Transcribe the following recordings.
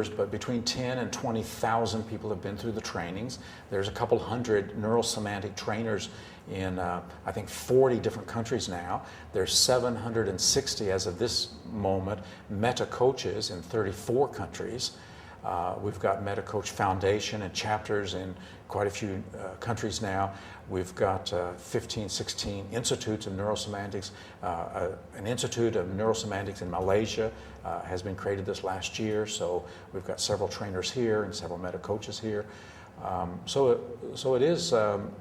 but between 10 and 20,000 people have been through the trainings. There's a couple hundred neurosemantic trainers in, I think, 40 different countries now. There's 760 as of this moment meta coaches in 34 countries. We've got Meta Coach Foundation and chapters in quite a few countries now. We've got 15, 16 institutes of neurosemantics. An institute of neurosemantics in Malaysia has been created this last year, so we've got several trainers here and several meta coaches here. So it is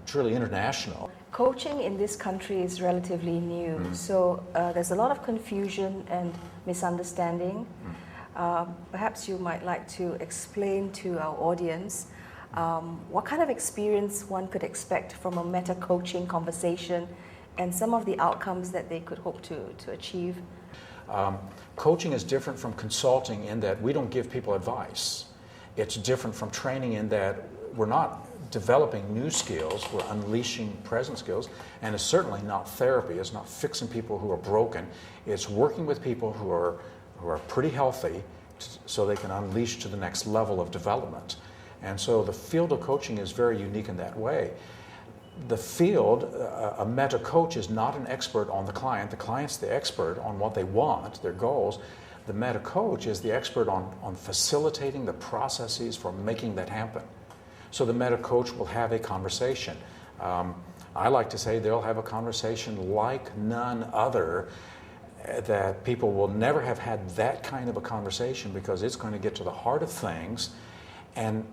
truly international. Coaching in this country is relatively new, so there's a lot of confusion and misunderstanding. Perhaps you might like to explain to our audience what kind of experience one could expect from a meta-coaching conversation and some of the outcomes that they could hope to achieve. Coaching is different from consulting in that we don't give people advice. It's different from training in that we're not developing new skills, we're unleashing present skills, and it's certainly not therapy. It's not fixing people who are broken. It's working with people who are pretty healthy so they can unleash to the next level of development. And so the field of coaching is very unique in that way. The field, a meta coach is not an expert on the client. The client's the expert on what they want, their goals. The meta coach is the expert on facilitating the processes for making that happen. So the meta coach will have a conversation. I like to say they'll have a conversation like none other, that people will never have had that kind of a conversation because it's going to get to the heart of things and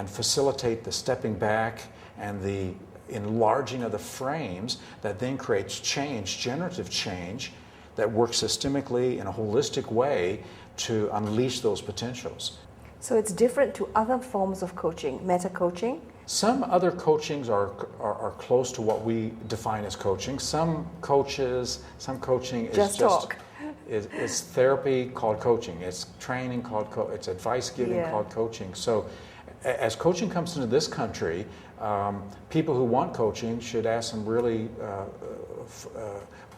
facilitate the stepping back and the enlarging of the frames that then creates change, generative change, that works systemically in a holistic way to unleash those potentials. So it's different to other forms of coaching, meta-coaching? Some other coachings are close to what we define as coaching. Some coaching is it's therapy called coaching. It's training called it's advice giving called coaching. So as coaching comes into this country, people who want coaching should ask some really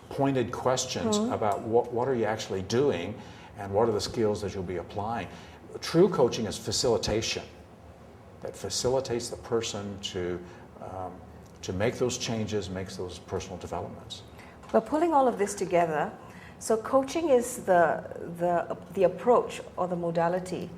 pointed questions about what are you actually doing and what are the skills that you'll be applying. True coaching is facilitation. That facilitates the person to make those changes, makes those personal developments. But pulling all of this together, so coaching is the approach or the modality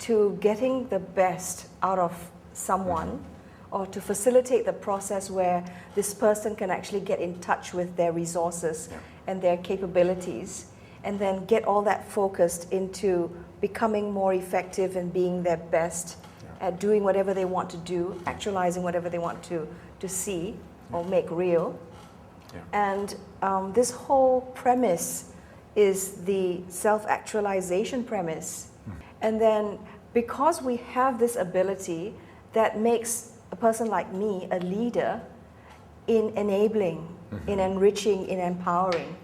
to getting the best out of someone, or to facilitate the process where this person can actually get in touch with their resources and their capabilities, and then get all that focused into becoming more effective and being their best at doing whatever they want to do, actualizing whatever they want to see or make real. And this whole premise is the self-actualization premise. And then because we have this ability, that makes a person like me a leader in enabling, in enriching, in empowering.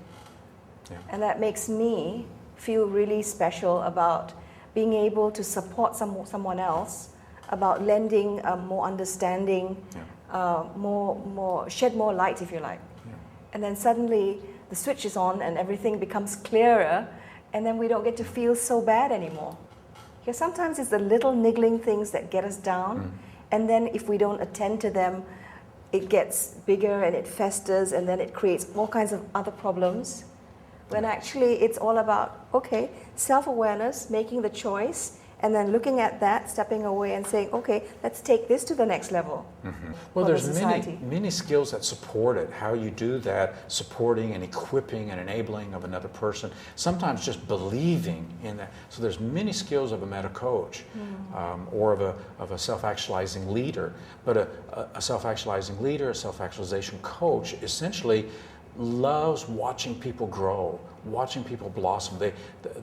And that makes me feel really special about being able to support someone else, about lending more understanding, shed more light, if you like. And then suddenly the switch is on and everything becomes clearer, and then we don't get to feel so bad anymore. Because sometimes it's the little niggling things that get us down, and then if we don't attend to them, it gets bigger and it festers, and then it creates all kinds of other problems. When actually it's all about, okay, self-awareness, making the choice, and then looking at that, stepping away and saying, okay, let's take this to the next level. Well, there's many skills that support it, how you do that, supporting and equipping and enabling of another person, sometimes just believing in that. So there's many skills of a meta coach or of a self-actualizing leader. But a self-actualizing leader, a self-actualization coach, essentially loves watching people grow, watching people blossom.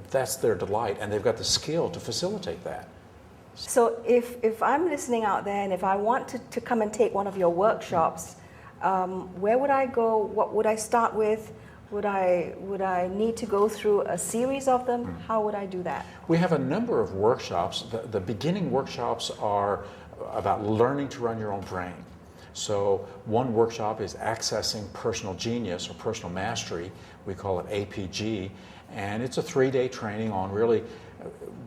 That's their delight, and they've got the skill to facilitate that. So if I'm listening out there and if I want to come and take one of your workshops, where would I go? What would I start with? Would I need to go through a series of them? How would I do that? We have a number of workshops. The beginning workshops are about learning to run your own brain. So one workshop is accessing personal genius or personal mastery. We call it APG, and it's a 3-day training on really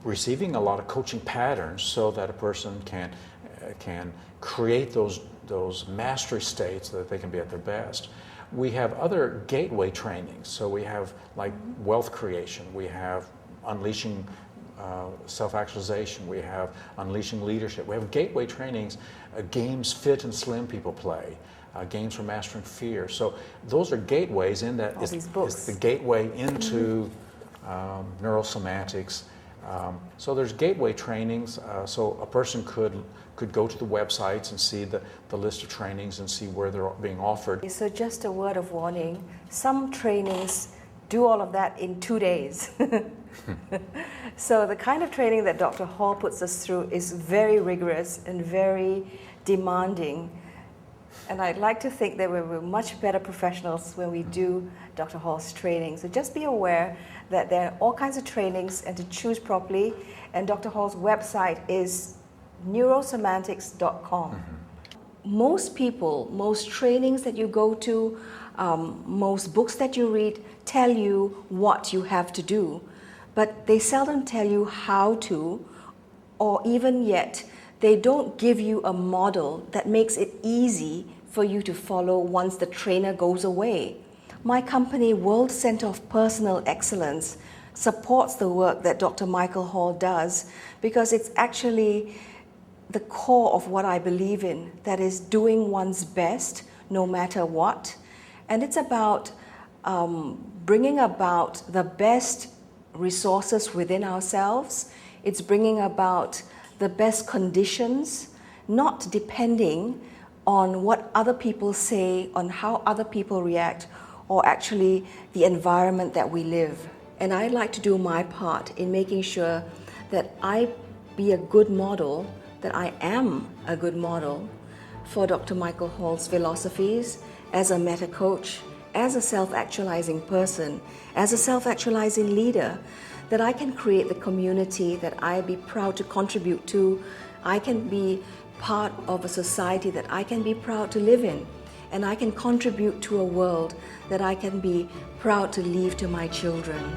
receiving a lot of coaching patterns so that a person can create those mastery states so that they can be at their best. We have other gateway trainings. So we have like wealth creation, we have unleashing self-actualization, we have unleashing leadership. We have gateway trainings, games fit and slim people play, games for mastering fear. So those are gateways in that it's the gateway into neurosemantics. So there's gateway trainings. So a person could go to the websites and see the list of trainings and see where they're being offered. So just a word of warning, some trainings do all of that in 2 days. So the kind of training that Dr. Hall puts us through is very rigorous and very demanding. And I'd like to think that we're much better professionals when we do Dr. Hall's training. So just be aware that there are all kinds of trainings and to choose properly. And Dr. Hall's website is neurosemantics.com. Most people, most trainings that you go to, most books that you read tell you what you have to do, but they seldom tell you how to, or even yet, they don't give you a model that makes it easy for you to follow once the trainer goes away. My company, World Center of Personal Excellence, supports the work that Dr. Michael Hall does because it's actually the core of what I believe in, that is doing one's best no matter what. And it's about bringing about the best resources within ourselves. It's bringing about the best conditions, not depending on what other people say, on how other people react, or actually the environment that we live. And I like to do my part in making sure that I be a good model, that I am a good model for Dr. Michael Hall's philosophies as a meta coach, as a self-actualizing person, as a self-actualizing leader, that I can create the community that I be proud to contribute to. I can be part of a society that I can be proud to live in, and I can contribute to a world that I can be proud to leave to my children.